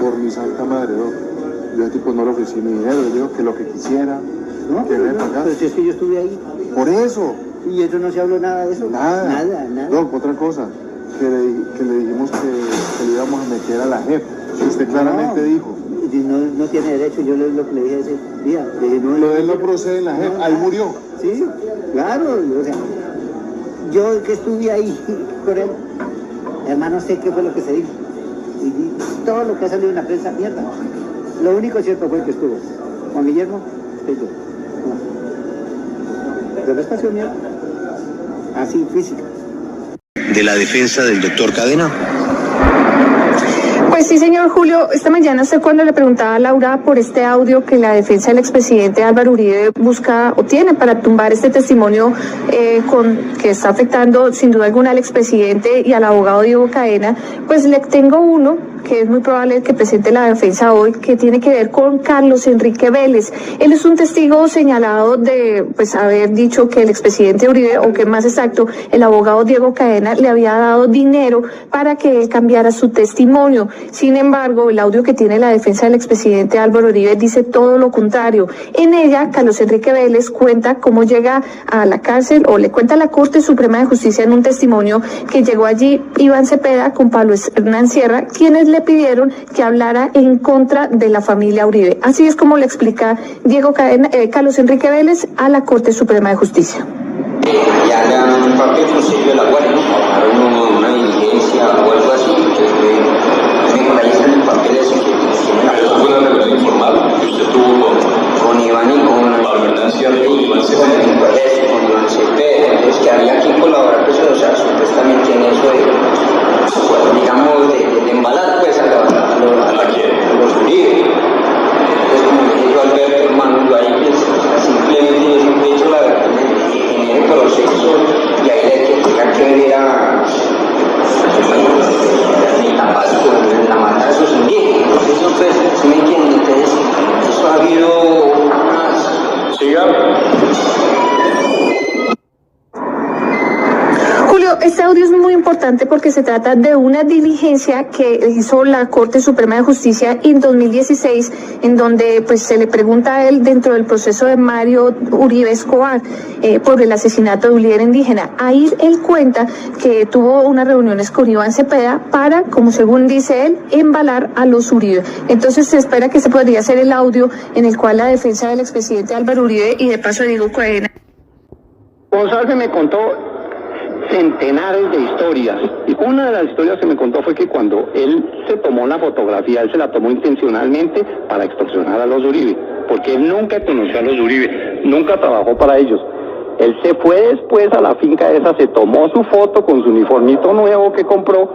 por mi santa madre, ¿no? Yo a tipo no le ofrecí mi dinero, le digo que lo que quisiera, no, que venga acá. Pero si es que yo estuve ahí. Por eso. ¿Y eso no se habló nada de eso? Nada. Nada. No, otra cosa, que le dijimos que le íbamos a meter a la JEP. Usted claramente dijo. No tiene derecho, yo lo que le dije ese día. Lo de él no procede en la JEP, ahí murió. Sí, claro, o sea, yo que estuve ahí con él, hermano, sé qué fue lo que se dijo. Y todo lo que ha salido en la prensa, mierda. Lo único cierto fue que estuvo Juan Guillermo, yo. De resto ha sido mierda. Así, física. ¿De la defensa del doctor Cadena? Pues sí, señor Julio, esta mañana usted cuando le preguntaba a Laura por este audio que la defensa del expresidente Álvaro Uribe busca o tiene para tumbar este testimonio que está afectando sin duda alguna al expresidente y al abogado Diego Cadena, pues le tengo uno que es muy probable que presente la defensa hoy, que tiene que ver con Carlos Enrique Vélez. Él es un testigo señalado de pues haber dicho que el expresidente Uribe, o que más exacto, el abogado Diego Cadena le había dado dinero para que él cambiara su testimonio. Sin embargo, el audio que tiene la defensa del expresidente Álvaro Uribe dice todo lo contrario. En ella, Carlos Enrique Vélez cuenta cómo llega a la cárcel, o le cuenta a la Corte Suprema de Justicia en un testimonio que llegó allí Iván Cepeda con Pablo Hernán Sierra, quienes le pidieron que hablara en contra de la familia Uribe. Así es como le explica Carlos Enrique Vélez a la Corte Suprema de Justicia. Ya le dan un papel consejo de la Guardia, ¿no? Para una diligencia o algo así, que me ahí está el papel ese que tiene. ¿Eso fue una reunión informal que usted tuvo con Iván y con Pablo Hernán Sierra y Iván Cepeda? Con Iván Cepeda, entonces que había que colaborar, pues, o sea, supuestamente en eso de, digamos, de embalar, pues, a los Uribe. Entonces, como le digo a Alberto, hermano, yo ahí, pues, simplemente yo siempre he dicho la verdad, en el proceso, y ahí le tenía que ver a Tabasco, la mata de esos indígenas. Eso, pues, ¿sí me entienden? Entonces, eso ha habido unas... Siga. Este audio es muy importante porque se trata de una diligencia que hizo la Corte Suprema de Justicia en 2016, en donde pues se le pregunta a él dentro del proceso de Mario Uribe Escobar por el asesinato de un líder indígena. Ahí él cuenta que tuvo unas reuniones con Iván Cepeda para, como según dice él, embalar a los Uribe. Entonces se espera que se podría hacer el audio en el cual la defensa del expresidente Álvaro Uribe y de paso Diego Cadena. González me contó centenares de historias, y una de las historias que me contó fue que cuando él se tomó la fotografía, él se la tomó intencionalmente para extorsionar a los Uribe, porque él nunca conoció a los Uribe, nunca trabajó para ellos. Él se fue después a la finca esa, se tomó su foto con su uniformito nuevo que compró,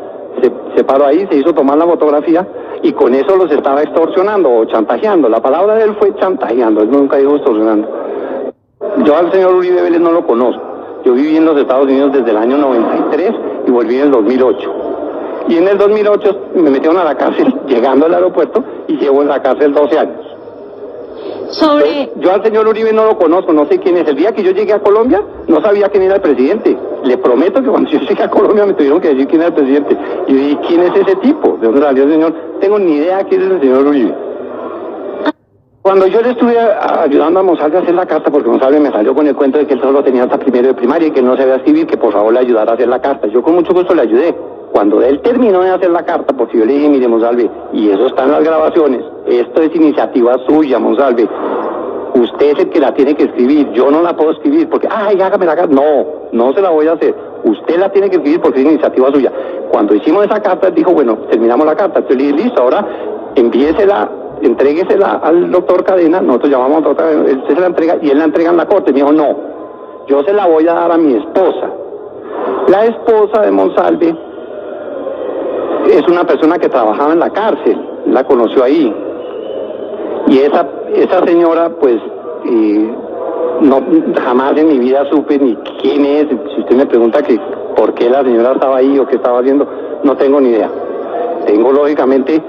se paró ahí, se hizo tomar la fotografía y con eso los estaba extorsionando o chantajeando. La palabra de él fue chantajeando, él nunca dijo extorsionando. Yo al señor Uribe Vélez no lo conozco. Yo viví en los Estados Unidos desde el año 93 y volví en el 2008. Y en el 2008 me metieron a la cárcel llegando al aeropuerto y llevo en la cárcel 12 años. Yo al señor Uribe no lo conozco, no sé quién es. El día que yo llegué a Colombia no sabía quién era el presidente. Le prometo que cuando yo llegué a Colombia me tuvieron que decir quién era el presidente. Y yo dije, ¿quién es ese tipo? ¿De dónde salió el señor? Tengo ni idea quién es el señor Uribe. Cuando yo le estuve ayudando a Monsalve a hacer la carta, porque Monsalve me salió con el cuento de que él solo tenía hasta primero de primaria y que no sabía escribir, que por favor le ayudara a hacer la carta. Yo con mucho gusto le ayudé. Cuando él terminó de hacer la carta, porque yo le dije, mire Monsalve, y eso está en las grabaciones, esto es iniciativa suya, Monsalve. Usted es el que la tiene que escribir, yo no la puedo escribir, porque, ay, hágame la carta. No se la voy a hacer. Usted la tiene que escribir porque es iniciativa suya. Cuando hicimos esa carta, él dijo, bueno, terminamos la carta. Entonces le dije, listo, ahora entréguesela al doctor Cadena, nosotros llamamos al doctor Cadena, él se la entrega y él la entrega en la corte. Me dijo, no, yo se la voy a dar a mi esposa. La esposa de Monsalve es una persona que trabajaba en la cárcel, la conoció ahí. Y esa señora, pues, no, jamás en mi vida supe ni quién es. Si usted me pregunta que por qué la señora estaba ahí o qué estaba haciendo, no tengo ni idea. Tengo, lógicamente,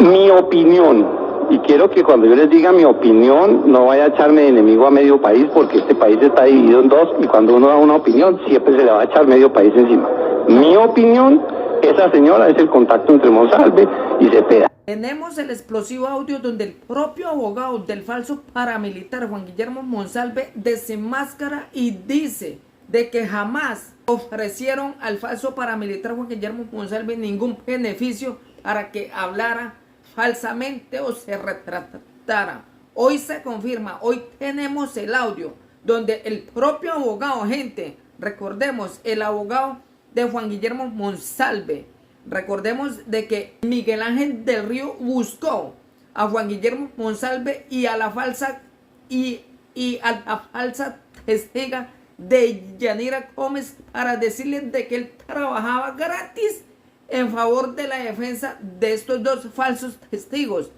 mi opinión, y quiero que cuando yo les diga mi opinión no vaya a echarme de enemigo a medio país, porque este país está dividido en dos y cuando uno da una opinión siempre se le va a echar medio país encima. Mi opinión, esa señora es el contacto entre Monsalve y Cepeda. Tenemos el explosivo audio donde el propio abogado del falso paramilitar Juan Guillermo Monsalve desenmáscara y dice de que jamás ofrecieron al falso paramilitar Juan Guillermo Monsalve ningún beneficio para que hablara falsamente o se retratara. Hoy se confirma, hoy tenemos el audio donde el propio abogado, gente, recordemos, el abogado de Juan Guillermo Monsalve, recordemos de que Miguel Ángel del Río buscó a Juan Guillermo Monsalve y a la falsa testiga de Yanira Gómez para decirle de que él trabajaba gratis en favor de la defensa de estos dos falsos testigos.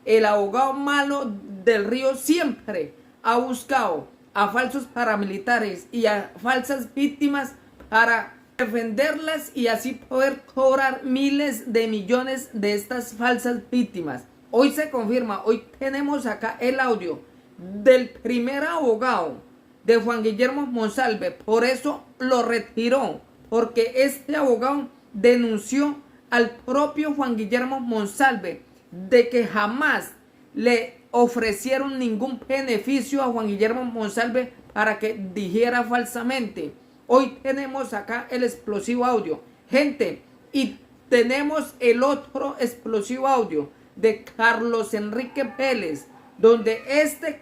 El abogado malo del Río siempre ha buscado a falsos paramilitares y a falsas víctimas para defenderlas y así poder cobrar miles de millones de estas falsas víctimas. Hoy se confirma, hoy tenemos acá el audio del primer abogado de Juan Guillermo Monsalve, por eso lo retiró, porque este abogado denunció al propio Juan Guillermo Monsalve de que jamás le ofrecieron ningún beneficio a Juan Guillermo Monsalve para que dijera falsamente. Hoy tenemos acá el explosivo audio, gente, y tenemos el otro explosivo audio de Carlos Enrique Vélez, donde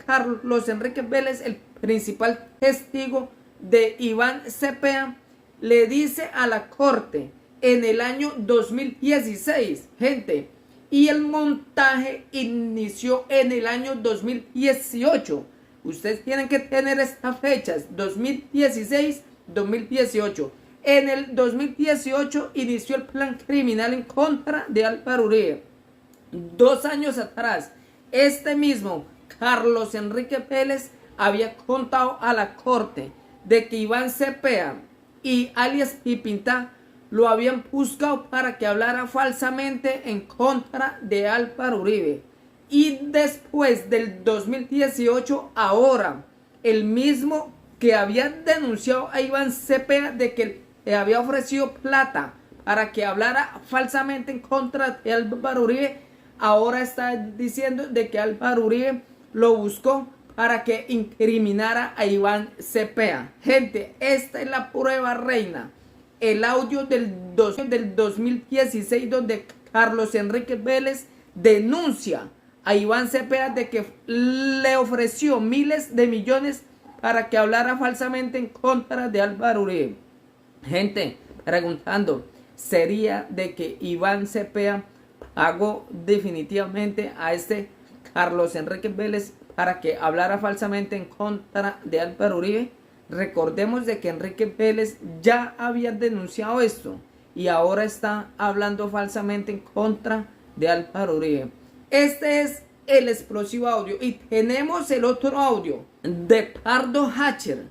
Carlos Enrique Vélez, el principal testigo de Iván Cepeda, le dice a la corte en el año 2016, gente, y el montaje inició en el año 2018. Ustedes tienen que tener estas fechas, 2016, 2018. En el 2018 inició el plan criminal en contra de Álvaro Uribe. 2 años atrás, este mismo Carlos Enrique Vélez había contado a la corte de que Iván Cepeda y alias Pipintá lo habían buscado para que hablara falsamente en contra de Álvaro Uribe. Y después del 2018, ahora, el mismo que había denunciado a Iván Cepeda de que le había ofrecido plata para que hablara falsamente en contra de Álvaro Uribe, ahora está diciendo de que Álvaro Uribe lo buscó para que incriminara a Iván Cepeda. Gente, esta es la prueba reina. El audio del 2016 donde Carlos Enrique Vélez denuncia a Iván Cepeda de que le ofreció miles de millones para que hablara falsamente en contra de Álvaro Uribe. Gente, preguntando, ¿sería de que Iván Cepeda pagó definitivamente a este Carlos Enrique Vélez para que hablara falsamente en contra de Álvaro Uribe? Recordemos de que Enrique Vélez ya había denunciado esto y ahora está hablando falsamente en contra de Álvaro Uribe. Este es el explosivo audio y tenemos el otro audio de Pardo Hacher,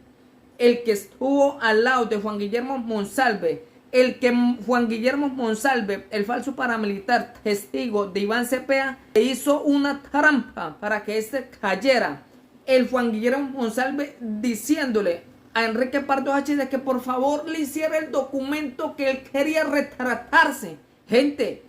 el que estuvo al lado de Juan Guillermo Monsalve, el que Juan Guillermo Monsalve, el falso paramilitar testigo de Iván Cepeda, le hizo una trampa para que este cayera. El Juan Guillermo Monsalve diciéndole a Enrique Pardo Hacher de que por favor le hiciera el documento que él quería retratarse. Gente,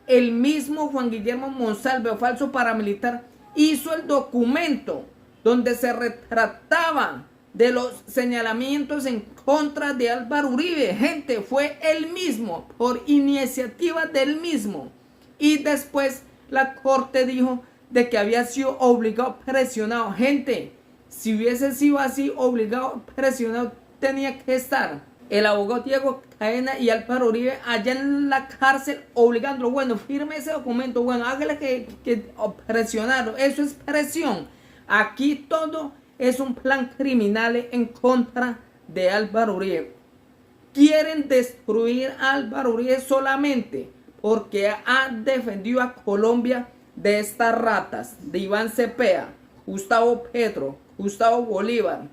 el mismo Juan Guillermo Monsalve, o falso paramilitar, hizo el documento donde se retrataba de los señalamientos en contra de Álvaro Uribe. Gente, fue él mismo, por iniciativa del mismo. Y después la corte dijo de que había sido obligado, presionado. Gente, si hubiese sido así, obligado, presionado, tenía que estar el abogado Diego Cadena y Álvaro Uribe allá en la cárcel obligándolo. Bueno, firme ese documento, bueno, hágale que presionarlo. Eso es presión. Aquí todo es un plan criminal en contra de Álvaro Uribe. Quieren destruir a Álvaro Uribe solamente porque ha defendido a Colombia de estas ratas, de Iván Cepeda, Gustavo Petro, Gustavo Bolívar,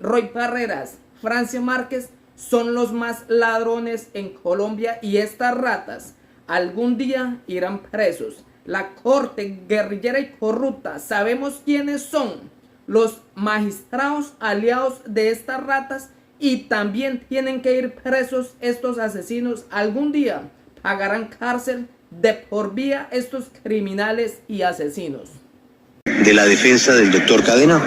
Roy Barreras, Francia Márquez, son los más ladrones en Colombia y estas ratas algún día irán presos. La corte guerrillera y corrupta, sabemos quiénes son los magistrados aliados de estas ratas y también tienen que ir presos estos asesinos. Algún día pagarán cárcel de por vida estos criminales y asesinos. ¿De la defensa del doctor Cadena?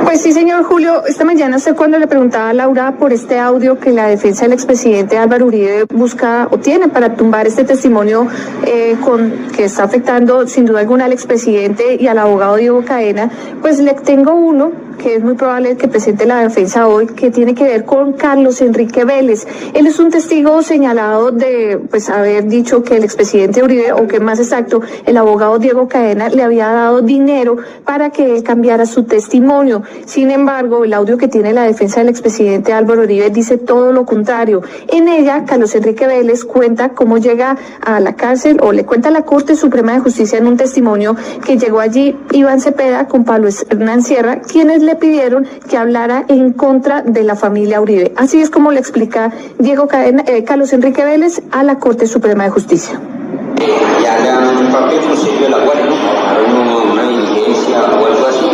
Pues sí, señor Julio, esta mañana usted cuando le preguntaba a Laura por este audio que la defensa del expresidente Álvaro Uribe busca o tiene para tumbar este testimonio que está afectando sin duda alguna al expresidente y al abogado Diego Cadena, pues le tengo uno que es muy probable que presente la defensa hoy, que tiene que ver con Carlos Enrique Vélez. Él es un testigo señalado de pues haber dicho que el expresidente Uribe, o que más exacto, el abogado Diego Cadena le había dado dinero para que él cambiara su testimonio. Sin embargo, el audio que tiene la defensa del expresidente Álvaro Uribe dice todo lo contrario. En ella, Carlos Enrique Vélez cuenta cómo llega a la cárcel, o le cuenta a la Corte Suprema de Justicia en un testimonio que llegó allí Iván Cepeda con Pablo Hernán Sierra, quienes le pidieron que hablara en contra de la familia Uribe. Así es como le explica Carlos Enrique Vélez a la Corte Suprema de Justicia. Y hagan un papel con sello de la guardia, ¿no? Una diligencia o algo así,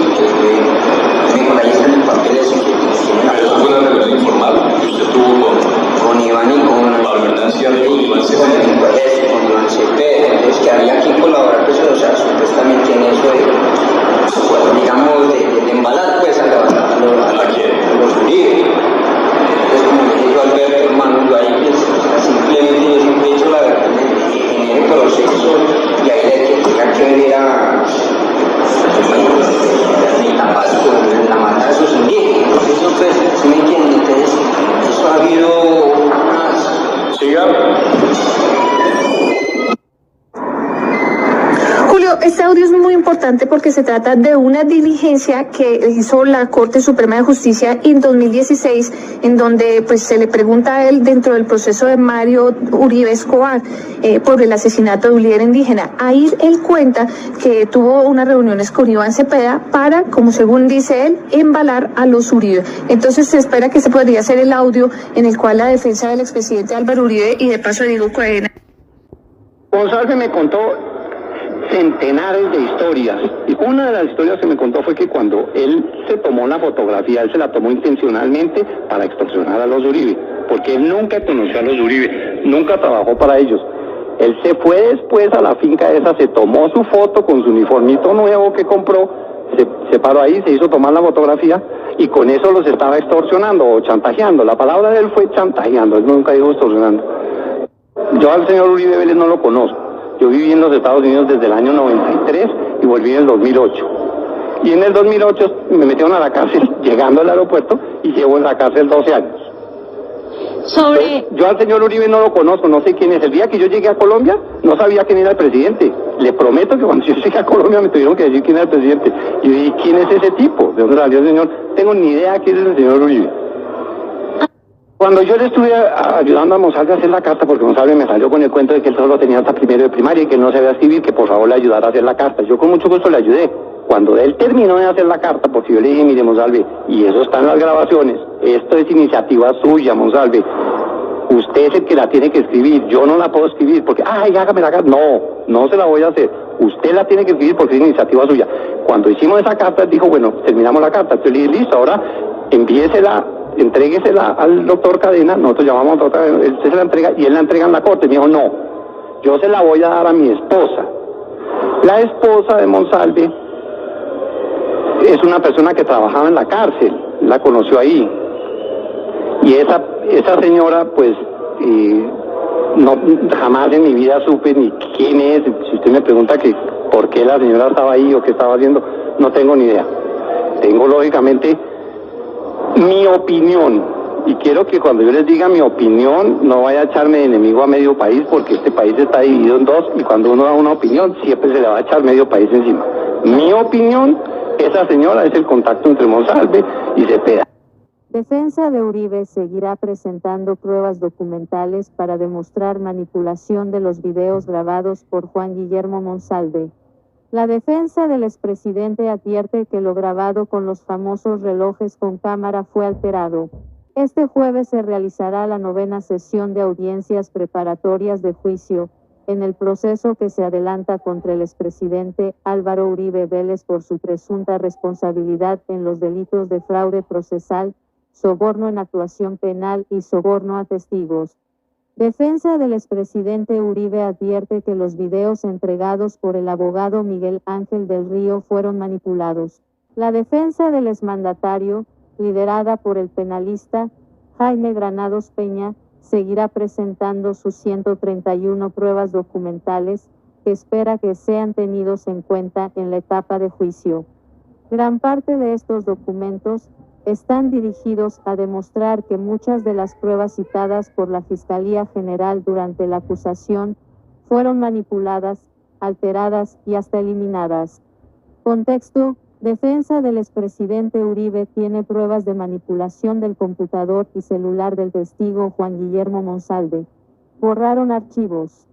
ahí están los papeles que tienen la... ¿Eso fue una reunión informal que usted tuvo con Iván y con Pablo Hernán Sierra y con Iván Cepeda? Con Iván Cepeda, entonces que había que colaborar, pues, o sea, supuestamente en eso de, digamos, de embalar, pues, a los Uribe. Entonces, como me dijo Alberto, hermano, yo ahí, pues, simplemente, yo siempre he hecho la verdad en el proceso, y ahí le tenía que ver a la mata de esos indígenas. Eso, pues, ¿sí me entienden? Entonces, eso ha habido unas... Siga. Julio, este audio es muy importante porque se trata de una diligencia que hizo la Corte Suprema de Justicia en 2016, en donde pues se le pregunta a él dentro del proceso de Mario Uribe Escobar por el asesinato de un líder indígena. Ahí él cuenta que tuvo unas reuniones con Iván Cepeda para, como según dice él, embalar a los Uribe. Entonces se espera que ese podría ser el audio en el cual la defensa del expresidente Álvaro Uribe y de paso Diego Cadena. González me contó centenares de historias, y una de las historias que me contó fue que cuando él se tomó la fotografía, él se la tomó intencionalmente para extorsionar a los Uribe, porque él nunca conoció a los Uribe, nunca trabajó para ellos. Él se fue después a la finca esa, se tomó su foto con su uniformito nuevo que compró, se paró ahí, se hizo tomar la fotografía y con eso los estaba extorsionando o chantajeando. La palabra de él fue chantajeando, él nunca dijo extorsionando. Yo al señor Uribe Vélez no lo conozco. Yo viví en los Estados Unidos desde el año 93 y volví en el 2008. Y en el 2008 me metieron a la cárcel llegando al aeropuerto y llevo en la cárcel 12 años. Yo al señor Uribe no lo conozco, no sé quién es. El día que yo llegué a Colombia no sabía quién era el presidente. Le prometo que cuando yo llegué a Colombia me tuvieron que decir quién era el presidente. Y yo dije, ¿quién es ese tipo? ¿De dónde salió el señor? Tengo ni idea quién es el señor Uribe. Cuando yo le estuve ayudando a Monsalve a hacer la carta, porque Monsalve me salió con el cuento de que él solo tenía hasta primero de primaria y que él no sabía escribir, que por favor le ayudara a hacer la carta. Yo con mucho gusto le ayudé. Cuando él terminó de hacer la carta, porque yo le dije, mire Monsalve, y eso está en las grabaciones, esto es iniciativa suya, Monsalve. Usted es el que la tiene que escribir, yo no la puedo escribir, porque, ay, hágame la carta. No se la voy a hacer. Usted la tiene que escribir porque es iniciativa suya. Cuando hicimos esa carta, él dijo, bueno, terminamos la carta. Yo le dije, listo, ahora envíesela, entréguesela al doctor Cadena, nosotros llamamos al doctor Cadena, él se la entrega y él la entrega en la corte. Me dijo, no, yo se la voy a dar a mi esposa. La esposa de Monsalve es una persona que trabajaba en la cárcel, la conoció ahí. Y esa señora, pues, no, jamás en mi vida supe ni quién es. Si usted me pregunta que por qué la señora estaba ahí o qué estaba haciendo, no tengo ni idea. Tengo, lógicamente, mi opinión, y quiero que cuando yo les diga mi opinión no vaya a echarme de enemigo a medio país, porque este país está dividido en dos y cuando uno da una opinión siempre se le va a echar medio país encima. Mi opinión, esa señora es el contacto entre Monsalve y Cepeda. Defensa de Uribe seguirá presentando pruebas documentales para demostrar manipulación de los videos grabados por Juan Guillermo Monsalve. La defensa del expresidente advierte que lo grabado con los famosos relojes con cámara fue alterado. Este jueves se realizará la 9ª sesión de audiencias preparatorias de juicio, en el proceso que se adelanta contra el expresidente Álvaro Uribe Vélez por su presunta responsabilidad en los delitos de fraude procesal, soborno en actuación penal y soborno a testigos. Defensa del expresidente Uribe advierte que los videos entregados por el abogado Miguel Ángel del Río fueron manipulados. La defensa del exmandatario, liderada por el penalista Jaime Granados Peña, seguirá presentando sus 131 pruebas documentales que espera que sean tenidos en cuenta en la etapa de juicio. Gran parte de estos documentos están dirigidos a demostrar que muchas de las pruebas citadas por la Fiscalía General durante la acusación fueron manipuladas, alteradas y hasta eliminadas. Contexto: defensa del expresidente Uribe tiene pruebas de manipulación del computador y celular del testigo Juan Guillermo Monsalve. Borraron archivos.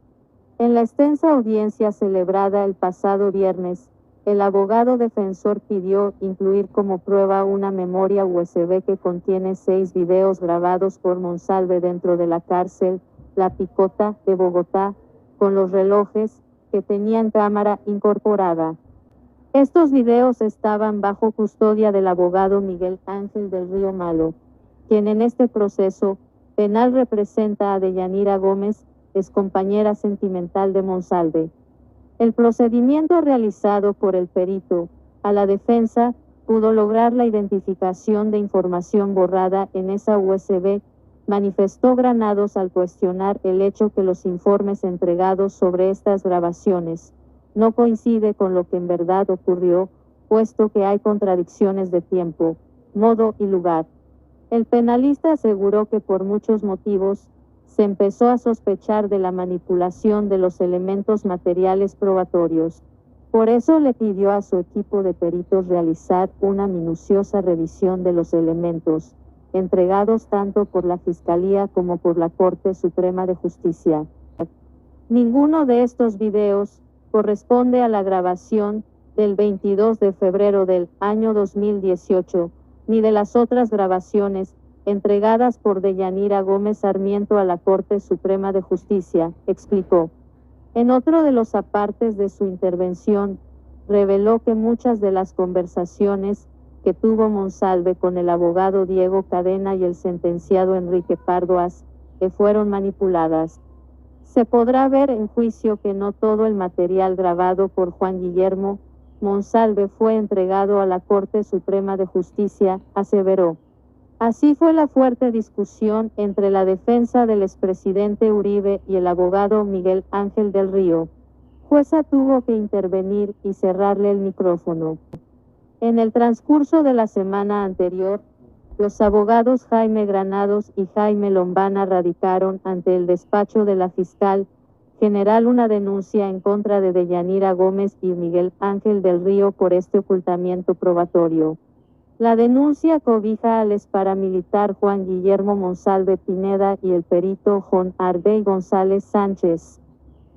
En la extensa audiencia celebrada el pasado viernes, el abogado defensor pidió incluir como prueba una memoria USB que contiene 6 videos grabados por Monsalve dentro de la cárcel La Picota de Bogotá, con los relojes que tenían cámara incorporada. Estos videos estaban bajo custodia del abogado Miguel Ángel del Río Malo, quien en este proceso penal representa a Deyanira Gómez, excompañera sentimental de Monsalve. El procedimiento realizado por el perito a la defensa pudo lograr la identificación de información borrada en esa USB, manifestó Granados al cuestionar el hecho que los informes entregados sobre estas grabaciones no coincide con lo que en verdad ocurrió, puesto que hay contradicciones de tiempo, modo y lugar. El penalista aseguró que por muchos motivos se empezó a sospechar de la manipulación de los elementos materiales probatorios. Por eso le pidió a su equipo de peritos realizar una minuciosa revisión de los elementos, entregados tanto por la Fiscalía como por la Corte Suprema de Justicia. Ninguno de estos videos corresponde a la grabación del 22 de febrero del año 2018, ni de las otras grabaciones entregadas por Deyanira Gómez Sarmiento a la Corte Suprema de Justicia, explicó. En otro de los apartes de su intervención, reveló que muchas de las conversaciones que tuvo Monsalve con el abogado Diego Cadena y el sentenciado Enrique Pardoas fueron manipuladas. Se podrá ver en juicio que no todo el material grabado por Juan Guillermo Monsalve fue entregado a la Corte Suprema de Justicia, aseveró. Así fue la fuerte discusión entre la defensa del expresidente Uribe y el abogado Miguel Ángel del Río. Jueza tuvo que intervenir y cerrarle el micrófono. En el transcurso de la semana anterior, los abogados Jaime Granados y Jaime Lombana radicaron ante el despacho de la fiscal general una denuncia en contra de Deyanira Gómez y Miguel Ángel del Río por este ocultamiento probatorio. La denuncia cobija al exparamilitar Juan Guillermo Monsalve Pineda y el perito John Arbey González Sánchez.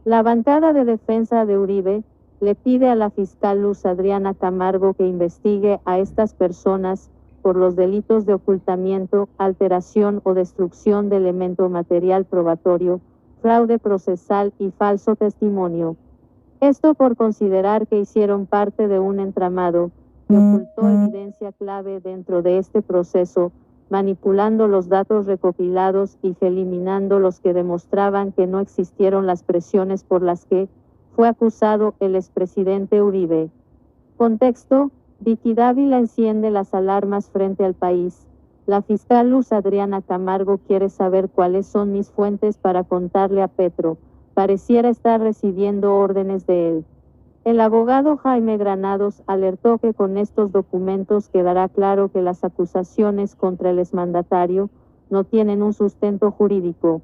La bancada de defensa de Uribe le pide a la fiscal Luz Adriana Camargo que investigue a estas personas por los delitos de ocultamiento, alteración o destrucción de elemento material probatorio, fraude procesal y falso testimonio. Esto por considerar que hicieron parte de un entramado que ocultó evidencia clave dentro de este proceso, manipulando los datos recopilados y eliminando los que demostraban que no existieron las presiones por las que fue acusado el expresidente Uribe. Contexto: Vicky Dávila enciende las alarmas frente al país. La fiscal Luz Adriana Camargo quiere saber cuáles son mis fuentes para contarle a Petro. Pareciera estar recibiendo órdenes de él. El abogado Jaime Granados alertó que con estos documentos quedará claro que las acusaciones contra el exmandatario no tienen un sustento jurídico.